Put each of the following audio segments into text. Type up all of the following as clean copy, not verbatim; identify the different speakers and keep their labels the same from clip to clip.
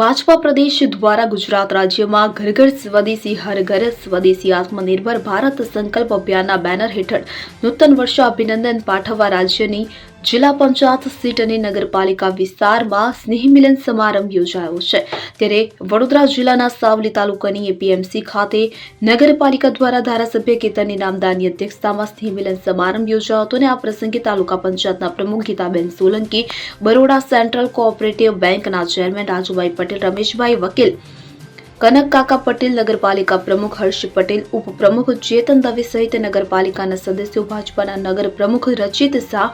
Speaker 1: ભાજપા પ્રદેશ દ્વારા ગુજરાત રાજ્યમાં ઘર ઘર સ્વદેશી હર ઘર સ્વદેશી આત્મનિર્ભર ભારત સંકલ્પ અભિયાનના બેનર હેઠળ નૂતન વર્ષ અભિનંદન પાઠવવા રાજ્યની જિલ્લા પંચાયત સીટ અને નગરપાલિકા વિસ્તારમાં સ્નેહ મિલન સમારંભ યોજાયો છે। ત્યારે વડોદરા જિલ્લાના સાવલી તાલુકાની એપીએમસી ખાતે નગરપાલિકા દ્વારા ધારાસભ્ય કેતન ઇનામદારની અધ્યક્ષતામાં સ્નેહ મિલન સમારંભ યોજાયો હતો અને આ પ્રસંગે તાલુકા પંચાયતના પ્રમુખ ગીતાબેન સોલંકી, બરોડા સેન્ટ્રલ કોઓપરેટિવ બેંકના ચેરમેન રાજુભાઈ પટેલ, રમેશભાઈ વકીલ, કનક કાકા પટેલ, નગરપાલિકા પ્રમુખ હર્ષ પટેલ, ઉપપ્રમુખ ચેતન દવે સહિત નગરપાલિકાના સદસ્યો, ભાજપાના નગર પ્રમુખ રચિત શાહ,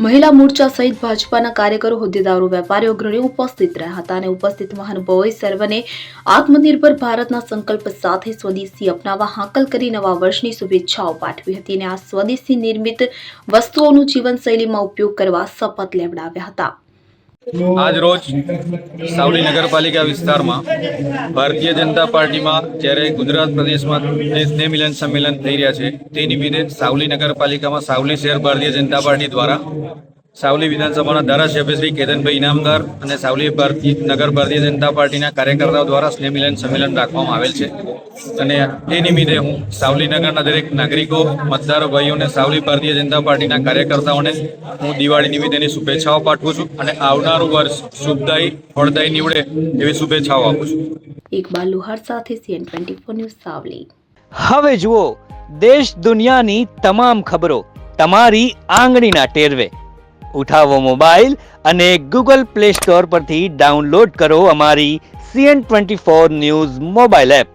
Speaker 1: મહિલા મોરચા સહિત ભાજપાના કાર્યકરો, હોદ્દેદારો, વેપારીઓ, અગ્રણીઓ ઉપસ્થિત રહ્યા હતા અને ઉપસ્થિત મહાનુભાવોએ સર્વને આત્મનિર્ભર ભારતના સંકલ્પ સાથે સ્વદેશી અપનાવવા હાકલ કરી નવા વર્ષની શુભેચ્છાઓ પાઠવી હતી અને આ સ્વદેશી નિર્મિત વસ્તુઓનું જીવનશૈલીમાં ઉપયોગ કરવા શપથ લેવડાવ્યા હતા।
Speaker 2: આજ રોજ સાવલી નગરપાલિકા વિસ્તારમાં ભારતીય જનતા પાર્ટીમાં જ્યારે ગુજરાત પ્રદેશમાં જે સ્નેહ મિલન સંમેલન થઈ રહ્યા છે તે નિમિત્તે સાવલી નગરપાલિકામાં સાવલી શહેર ભારતીય જનતા પાર્ટી દ્વારા સાવલી વિધાનસભાના ધારાસભ્ય શ્રી કેતનભાઈ ઇનામદાર અને સાવલી નગર ભારતીય જનતા પાર્ટીના કાર્યકર્તાઓ દ્વારા સ્નેહ મિલન સંમેલન રાખવામાં આવેલ છે અને એ નિમિત્તે હું સાવલી નગરના દરેક નાગરિકો, મતદારો ભાઈઓને સાવલી ભારતીય જનતા પાર્ટીના કાર્યકર્તાઓને હું દિવાળી નિમિત્તેની શુભેચ્છાઓ પાઠવું છું અને આવનારું વર્ષ શુભદાયી ફળદાયી નીવડે એવી શુભેચ્છાઓ આપું છું।
Speaker 1: ઇકબાલ લુહાર સાથે CN24 ન્યૂઝ સાવલી।
Speaker 3: હવે જુઓ દેશ દુનિયાની તમામ ખબરો તમારી આંગળીના ટેરવે। ઉઠાવો મોબાઈલ અને ગૂગલ પ્લે સ્ટોર પરથી ડાઉનલોડ કરો અમારી CN24 ન્યૂઝ મોબાઈલ એપ।